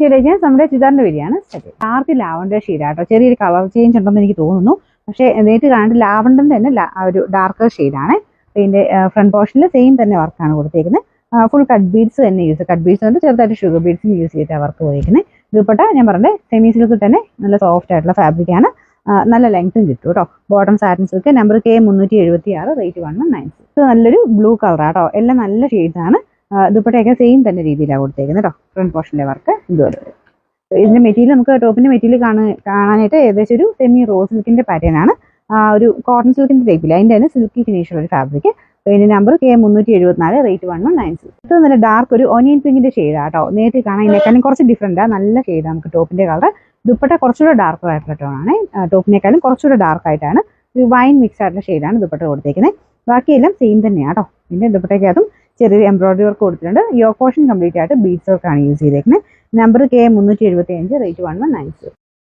ഇന്ത്യയിലേക്ക് നമ്മുടെ ചുരിദാറിന്റെ വരികയാണ് ഡാർക്ക് ലാവണ്ടർ ഷെയ്ഡാട്ടോ. ചെറിയൊരു കളർ ചേഞ്ച് ഉണ്ടെന്ന് എനിക്ക് തോന്നുന്നു. പക്ഷേ നേരിട്ട് കാണാണ്ട് ലാവണ്ടറിന്റെ തന്നെ ഒരു ഡാർക്കർ ഷെയ്ഡാണ്. ഇതിന്റെ ഫ്രണ്ട് പോർഷനിൽ സെയിം തന്നെ വർക്കാണ് കൊടുത്തേക്കുന്നത്. ഫുൾ കട്ട് ബീഡ്സ് തന്നെ കട്ട് ബീഡ്സ് കൊണ്ട് ചെറുതായിട്ട് ഷുഗർ ബീഡ്സും യൂസ് ചെയ്തിട്ടാണ് വർക്ക് പോയിരിക്കുന്നത്. ദുപ്പട്ട ഞാൻ പറഞ്ഞത് സെമി സിൽക്കിൽ തന്നെ നല്ല സോഫ്റ്റ് ആയിട്ടുള്ള ഫാബ്രിക്കാണ്. നല്ല ലെങ്ത്തും കിട്ടും കേട്ടോ. Bottom satin silk, number K376, rate 1196. ഇത് നല്ലൊരു ബ്ലൂ കളറാട്ടോ. എല്ലാം നല്ല ഷെയ്ഡ്സ് ആണ്. ദുപ്പട്ടയൊക്കെ സെയിം തന്നെ രീതിയിലാണ് കൊടുത്തേക്കുന്നത് കേട്ടോ. ഫ്രണ്ട് പോർഷനിലെ വർക്ക് ഇതുപോലെ വരും. ഇതിന്റെ മെറ്റീരിയൽ നമുക്ക് ടോപ്പിന്റെ മെറ്റീരിയൽ കാണാനായിട്ട് ഏകദേശം ഒരു സെമി റോസ് സിൽക്കിന്റെ പാറ്റേൺ ആണ്. ഒരു കോട്ടൺ സിൽക്കിന്റെ ടൈപ്പിൽ അതിന്റെ തന്നെ സിൽക്കി ഫിനിഷുള്ള ഒരു ഫാബ്രിക്. ഇതിന്റെ നമ്പർ K374, റേറ്റ് 1196. ഇത് നല്ല ഡാർക്ക് ഒരു ഓനിയൻ പിങ്കിന്റെ ഷെയ്ഡാട്ടോ. നേരത്തെ കാണാൻ ഇതിനേക്കാളും കുറച്ച് ഡിഫറെന്റ് നല്ല ഷെയ്ഡാണ് നമുക്ക് ടോപ്പിന്റെ കളർ. ദുപ്പട്ട കുറച്ചുകൂടെ ഡാർക്കർ ആയിട്ടുള്ള ടോണാണ്. ടോപ്പിനേക്കാളും കുറച്ചുകൂടെ ഡാർക്ക് ആയിട്ടാണ് ഒരു വൈൻ മിക്സ് ആയിട്ടുള്ള ഷെയ്ഡാണ് ദുപ്പട്ട കൊടുത്തേക്കുന്നത്. ബാക്കിയെല്ലാം സെയിം തന്നെയാണ് കേട്ടോ. പിന്നെ ദുപ്പട്ടയ്ക്കകത്തും ചെറിയൊരു എംബ്രോയിഡറി വർക്ക് കൊടുത്തിട്ടുണ്ട്. യോ പോർഷൻ കംപ്ലീറ്റ് ആയിട്ട് ബീഡ്സ് വർക്കാണ് യൂസ് ചെയ്തേക്കുന്നത്. Number K375, rate 1196.